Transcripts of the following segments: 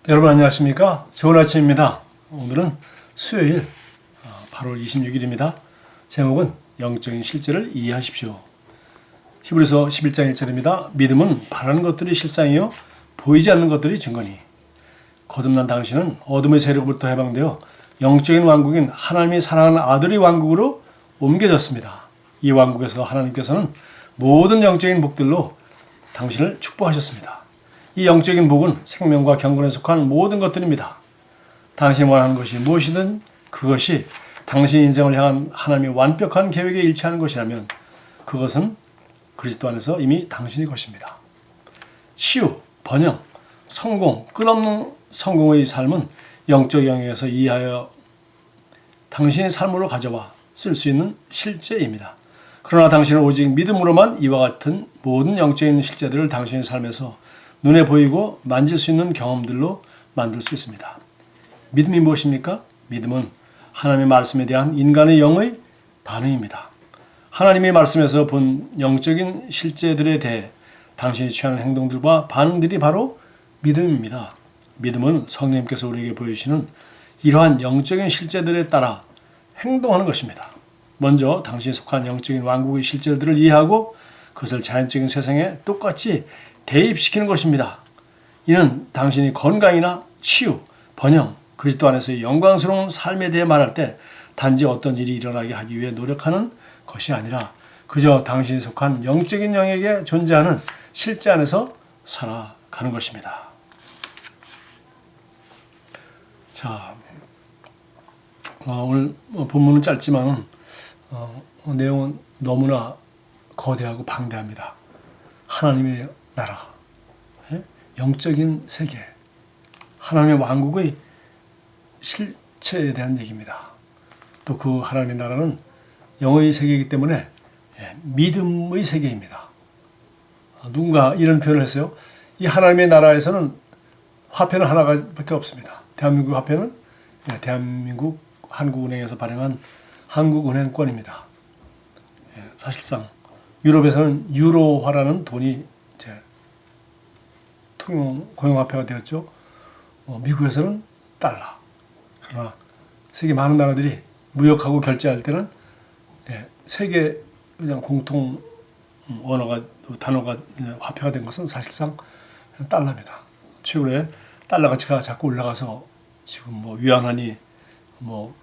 여러분 안녕하십니까? 좋은 아침입니다. 오늘은 수요일 8월 26일입니다. 제목은 영적인 실제를 이해하십시오. 히브리서 11장 1절입니다. 믿음은 바라는 것들이 실상이요 보이지 않는 것들이 증거니 거듭난 당신은 어둠의 세력부터 해방되어 영적인 왕국인 하나님이 사랑하는 아들의 왕국으로 옮겨졌습니다. 이 왕국에서 하나님께서는 모든 영적인 복들로 당신을 축복하셨습니다. 이 영적인 복은 생명과 경건에 속한 모든 것들입니다. 당신이 원하는 것이 무엇이든 그것이 당신 인생을 향한 하나님의 완벽한 계획에 일치하는 것이라면 그것은 그리스도 안에서 이미 당신의 것입니다. 치유, 번영, 성공, 끝없는 성공의 삶은 영적 영역에서 이해하여 당신의 삶으로 가져와 쓸 수 있는 실제입니다. 그러나 당신은 오직 믿음으로만 이와 같은 모든 영적인 실제들을 당신의 삶에서 눈에 보이고 만질 수 있는 경험들로 만들 수 있습니다. 믿음이 무엇입니까? 믿음은 하나님의 말씀에 대한 인간의 영의 반응입니다. 하나님의 말씀에서 본 영적인 실제들에 대해 당신이 취하는 행동들과 반응들이 바로 믿음입니다. 믿음은 성령님께서 우리에게 보여주시는 이러한 영적인 실제들에 따라 행동하는 것입니다. 먼저 당신이 속한 영적인 왕국의 실제들을 이해하고 그것을 자연적인 세상에 똑같이 대입시키는 것입니다. 이는 당신이 건강이나 치유, 번영, 그리스도 안에서의 영광스러운 삶에 대해 말할 때 단지 어떤 일이 일어나게 하기 위해 노력하는 것이 아니라 그저 당신이 속한 영적인 영역에 존재하는 실제 안에서 살아가는 것입니다. 자, 오늘 본문은 짧지만 내용은 너무나 거대하고 방대합니다. 하나님의 나라, 영적인 세계, 하나님의 왕국의 실체에 대한 얘기입니다. 또 그 하나님의 나라는 영의 세계이기 때문에 믿음의 세계입니다. 누군가 이런 표현을 했어요. 이 하나님의 나라에서는 화폐는 하나밖에 없습니다. 대한민국 화폐는 대한민국 한국은행에서 발행한 한국은행권입니다. 사실상 유럽에서는 유로화라는 돈이 이제 공용화폐가 되었죠. 미국에서는 달러. 그러나 세계 많은 나라들이 무역하고 결제할 때는 세계 그냥 공통 언어가 단어가 화폐가 된 것은 사실상 달러입니다. 최근에 달러 가치가 자꾸 올라가서 지금 뭐 위안화니 뭐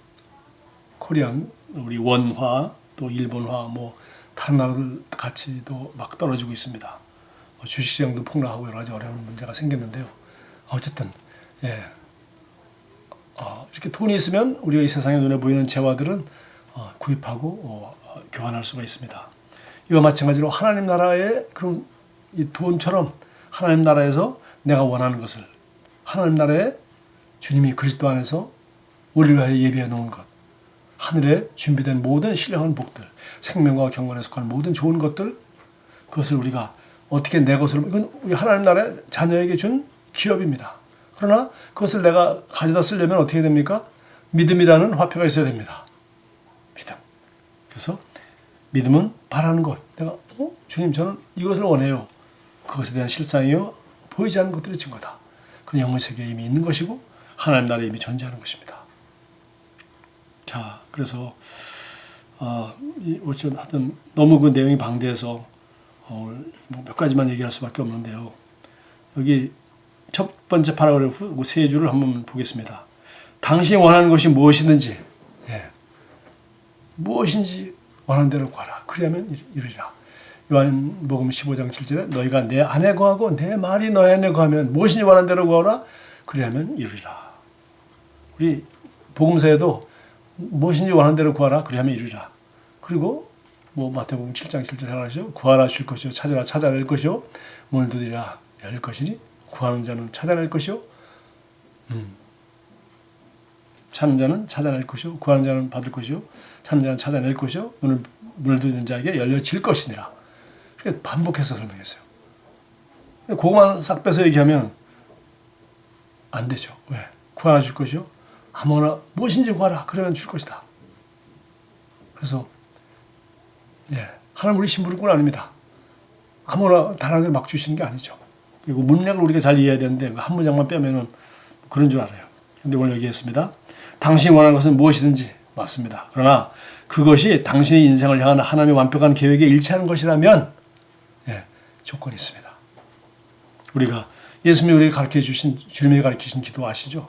코리안 우리 원화 또 일본화 뭐 다른 나라들 가치도 막 떨어지고 있습니다. 주식시장도 폭락하고 여러 가지 어려운 문제가 생겼는데요. 어쨌든 이렇게 돈이 있으면 우리가 이 세상에 눈에 보이는 재화들은 구입하고 교환할 수가 있습니다. 이와 마찬가지로 하나님 나라의 그런 이 돈처럼 하나님 나라에서 내가 원하는 것을 하나님 나라에 주님이 그리스도 안에서 우리를 위하여 예비해 놓은 것, 하늘에 준비된 모든 신령한 복들, 생명과 경건에 속한 모든 좋은 것들, 그것을 우리가 어떻게 내 것으로, 이건 우리 하나님 나라의 자녀에게 준 기업입니다. 그러나 그것을 내가 가져다 쓰려면 어떻게 됩니까? 믿음이라는 화폐가 있어야 됩니다. 믿음. 그래서 믿음은 바라는 것. 내가 주님 저는 이것을 원해요. 그것에 대한 실상이요 보이지 않는 것들이 증거다. 그 영의 세계에 이미 있는 것이고 하나님 나라에 이미 존재하는 것입니다. 자, 그래서 하여튼 너무 그 내용이 방대해서 몇 가지만 얘기할 수밖에 없는데요. 여기 첫 번째 파라그래프 세 줄을 한번 보겠습니다. 당신이 원하는 것이 무엇이든지 무엇인지 원하는 대로 구하라. 그리하면 이루리라. 요한복음 15장 7절에 너희가 내 안에 거하고 내 말이 너희 안에 거하면 무엇인지 원하는 대로 구하라. 그리하면 이루리라. 우리 복음서에도 무엇인지 원하는 대로 구하라. 그리하면 이루리라. 그리고 뭐 마태복음 7장 7절 하나죠. 구하라 줄 것이요 찾으라 찾아낼 것이요 문을 두드리라 열 것이니 구하는 자는 찾아낼 것이요 찾는 자는 찾아낼 것이요 구하는 자는 받을 것이요 찾는 자는 찾아낼 것이요 문을 두드리는 자에게 열려질 것이니라. 그렇게 반복해서 설명했어요. 그것만 싹 빼서 얘기하면 안 되죠. 왜? 구하라 줄 것이요 아무나 무엇인지 구하라. 그러면 줄 것이다. 그래서 하나님 우리 신부름꾼 아닙니다. 아무나 다른 데 막 주시는 게 아니죠. 그리고 문맥을 우리가 잘 이해해야 되는데 한 문장만 빼면은 그런 줄 알아요. 근데 오늘 얘기했습니다. 당신이 원하는 것은 무엇이든지 맞습니다. 그러나 그것이 당신의 인생을 향한 하나님의 완벽한 계획에 일치하는 것이라면 조건이 있습니다. 우리가 예수님이 우리에게 가르쳐 주신 주님이 가르치신 기도 아시죠?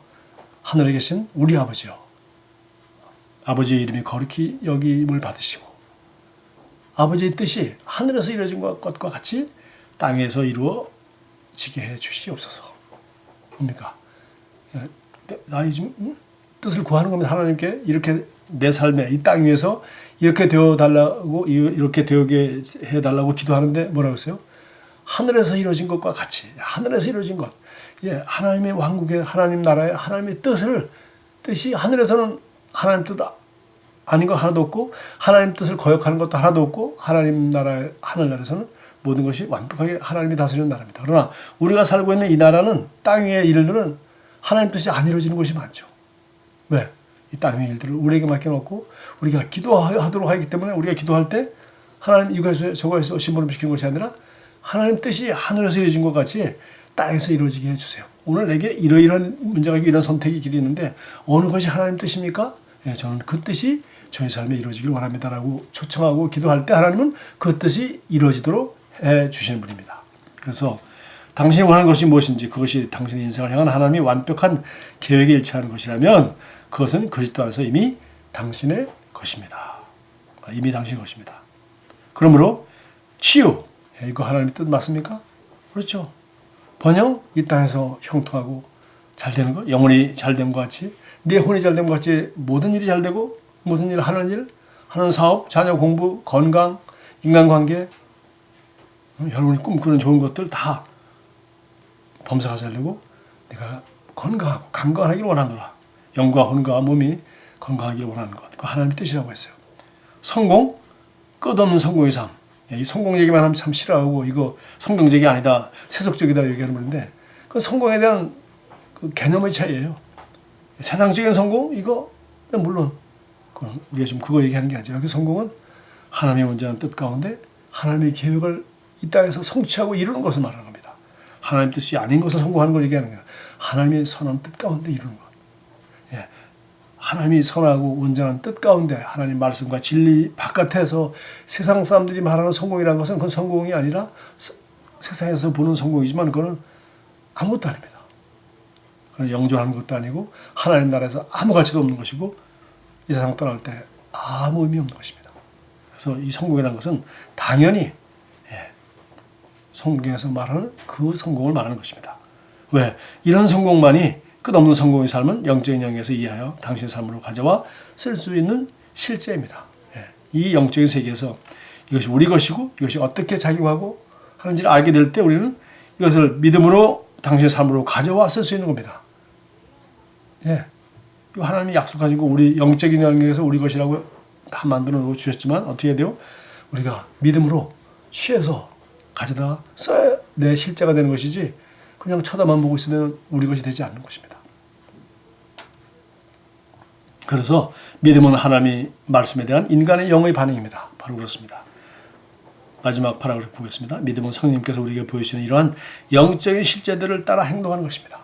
하늘에 계신 우리 아버지요. 아버지의 이름이 거룩히 여김을 받으시고 아버지의 뜻이 하늘에서 이루어진 것과 같이 땅에서 이루어지게 해 주시옵소서. 뭡니까? 나의 지금 뜻을 구하는 겁니다. 하나님께 이렇게 내 삶에 이 땅 위에서 이렇게 되어 달라고 이렇게 되게 해 달라고 기도하는데 뭐라고 했어요? 하늘에서 이루어진 것과 같이 하늘에서 이루어진 것. 하나님의 왕국의 하나님 나라의 하나님의 뜻이 하늘에서는 하나님 뜻 아닌 거 하나도 없고 하나님 뜻을 거역하는 것도 하나도 없고 하나님 나라의 하늘나라에서는 모든 것이 완벽하게 하나님이 다스리는 나라입니다. 그러나 우리가 살고 있는 이 나라는 땅 위의 일들은 하나님 뜻이 안 이루어지는 것이 많죠. 왜? 이 땅 위의 일들을 우리에게 맡겨놓고 우리가 기도하도록 하기 때문에 우리가 기도할 때 하나님 이거에서 저거에서 심부름시키는 것이 아니라 하나님 뜻이 하늘에서 이루어진 것 같이 땅에서 이루어지게 해주세요. 오늘 내게 이러이러한 문제가 있고 이런 선택의 길이 있는데 어느 것이 하나님 뜻입니까? 저는 그 뜻이 저희 삶에 이루어지길 원합니다라고 초청하고 기도할 때 하나님은 그 뜻이 이루어지도록 해주시는 분입니다. 그래서 당신이 원하는 것이 무엇인지 그것이 당신의 인생을 향한 하나님의 완벽한 계획에 일치하는 것이라면 그것은 그리스도 안에서 이미 당신의 것입니다. 이미 당신의 것입니다. 그러므로 치유, 이거 하나님의 뜻 맞습니까? 그렇죠. 번영, 이 땅에서 형통하고 잘 되는 것, 영혼이 잘 된 것 같이 내 혼이 잘 된 것 같이 모든 일이 잘 되고 모든 일, 하는 사업, 자녀 공부, 건강, 인간관계 여러분이 꿈꾸는 좋은 것들 다 범사가 잘 되고 내가 건강하고 강건하기를 원하노라. 영과 혼과 몸이 건강하기를 원하는 것. 그 하나님의 뜻이라고 했어요. 성공, 끝없는 성공의 삶. 이 성공 얘기만 하면 참 싫어하고 이거 성경적이 아니다, 세속적이다 얘기하는 건데 그 성공에 대한 그 개념의 차이예요. 세상적인 성공 이거 물론 우리가 지금 그거 얘기하는 게 아니라 그 성공은 하나님의 온전한 뜻 가운데 하나님의 계획을 이 땅에서 성취하고 이루는 것을 말하는 겁니다. 하나님 뜻이 아닌 것을 성공하는 걸 얘기하는 거예요. 하나님의 선한 뜻 가운데 이루는 것. 하나님이 선하고 온전한 뜻 가운데 하나님 말씀과 진리 바깥에서 세상 사람들이 말하는 성공이라는 것은 그건 성공이 아니라 세상에서 보는 성공이지만 그건 아무것도 아닙니다. 그건 영존하는 것도 아니고 하나님 나라에서 아무 가치도 없는 것이고 이 세상 떠날 때 아무 의미 없는 것입니다. 그래서 이 성공이라는 것은 당연히 성경에서 말하는 그 성공을 말하는 것입니다. 왜? 이런 성공만이 끝없는 성공의 삶은 영적인 영역에서 이해하여 당신의 삶으로 가져와 쓸 수 있는 실제입니다. 이 영적인 세계에서 이것이 우리 것이고 이것이 어떻게 작용하고 하는지를 알게 될 때 우리는 이것을 믿음으로 당신의 삶으로 가져와 쓸 수 있는 겁니다. 하나님이 약속하시고 우리 영적인 영역에서 우리 것이라고 다 만들어 놓고 주셨지만 어떻게 해야 돼요? 우리가 믿음으로 취해서 가져다 써야 내 실제가 되는 것이지 그냥 쳐다만 보고 있으면 우리 것이 되지 않는 것입니다. 그래서 믿음은 하나님의 말씀에 대한 인간의 영의 반응입니다. 바로 그렇습니다. 마지막 파라그래프 보겠습니다. 믿음은 성령님께서 우리에게 보여주시는 이러한 영적인 실제들을 따라 행동하는 것입니다.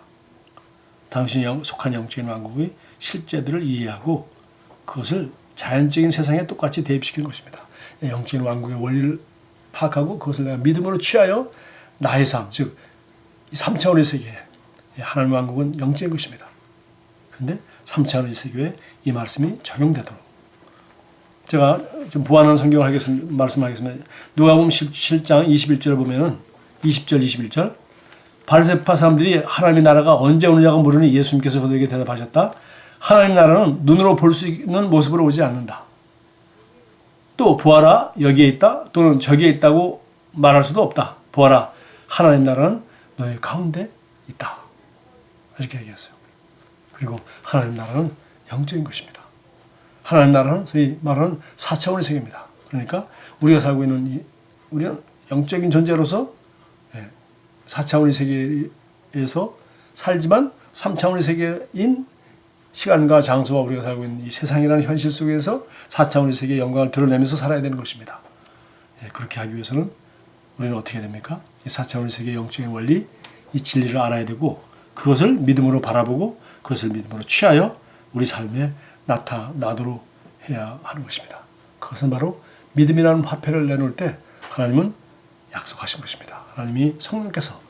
당신이 속한 영적인 왕국의 실제들을 이해하고 그것을 자연적인 세상에 똑같이 대입시키는 것입니다. 영적인 왕국의 원리를 파악하고 그것을 내가 믿음으로 취하여 나의 삶, 즉 3차원의 세계에 하나님 왕국은 영적인 것입니다. 그런데 3차원의 세계에 이 말씀이 적용되도록 제가 좀 보완하는 성경을 말씀하겠습니다. 누가복음 17장 21절을 보면은 20절 21절 바리새파 사람들이 하나님의 나라가 언제 오느냐고 물으니 예수님께서 그들에게 대답하셨다. 하나님 나라는 눈으로 볼 수 있는 모습으로 오지 않는다. 또 보아라 여기에 있다 또는 저기에 있다고 말할 수도 없다. 보아라 하나님 나라는 너희 가운데 있다. 이렇게 얘기했어요. 그리고 하나님 나라는 영적인 것입니다. 하나님 나라는 소위 말하는 4차원의 세계입니다. 그러니까 우리가 살고 있는 우리는 영적인 존재로서 4차원의 세계에서 살지만 3차원의 세계인 시간과 장소와 우리가 살고 있는 이 세상이라는 현실 속에서 4차원의 세계의 영광을 드러내면서 살아야 되는 것입니다. 그렇게 하기 위해서는 우리는 어떻게 됩니까? 이 4차원의 세계의 영적인 원리, 이 진리를 알아야 되고 그것을 믿음으로 바라보고 그것을 믿음으로 취하여 우리 삶에 나타나도록 해야 하는 것입니다. 그것은 바로 믿음이라는 화폐를 내놓을 때 하나님은 약속하신 것입니다. 하나님이 성령께서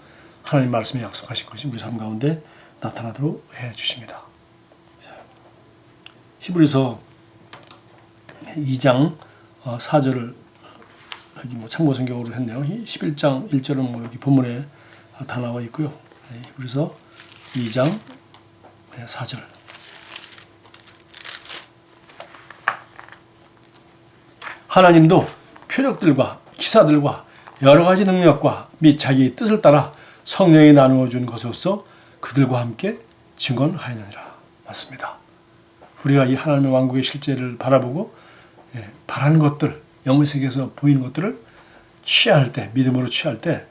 하나님 말씀에 약속하신 것이 우리 삶 가운데 나타나도록 해 주십니다. 히브리서 2장 4절을 여기 참고 성경으로 했네요. 11장 1절은 여기 본문에 다 나와 있고요. 히브리서 2장 4절. 하나님도 표적들과 기사들과 여러 가지 능력과 및 자기의 뜻을 따라 성령이 나누어 준 것으로서 그들과 함께 증언하였느니라. 맞습니다. 우리가 이 하나님의 왕국의 실제를 바라보고 바라는 것들, 영의 세계에서 보이는 것들을 취할 때, 믿음으로 취할 때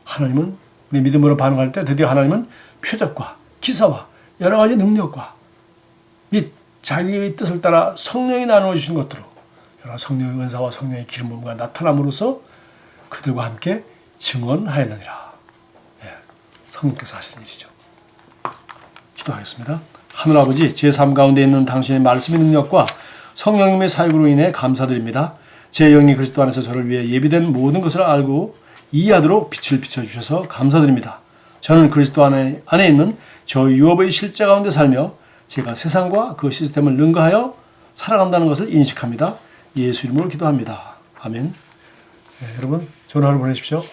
하나님은 우리 믿음으로 반응할 때 드디어 하나님은 표적과 기사와 여러 가지 능력과 및 자기의 뜻을 따라 성령이 나누어 주신 것들로 여러 성령의 은사와 성령의 기름 부음과 나타남으로써 그들과 함께 증언하였느니라. 성령께서 하신 일이죠. 기도하겠습니다. 하늘아버지, 제 삶 가운데 있는 당신의 말씀의 능력과 성령님의 사역으로 인해 감사드립니다. 제 영이 그리스도 안에서 저를 위해 예비된 모든 것을 알고 이해하도록 빛을 비춰주셔서 감사드립니다. 저는 그리스도 안에 있는 저 유업의 실제 가운데 살며 제가 세상과 그 시스템을 능가하여 살아간다는 것을 인식합니다. 예수 이름으로 기도합니다. 아멘. 여러분, 좋은 하루 보내십시오.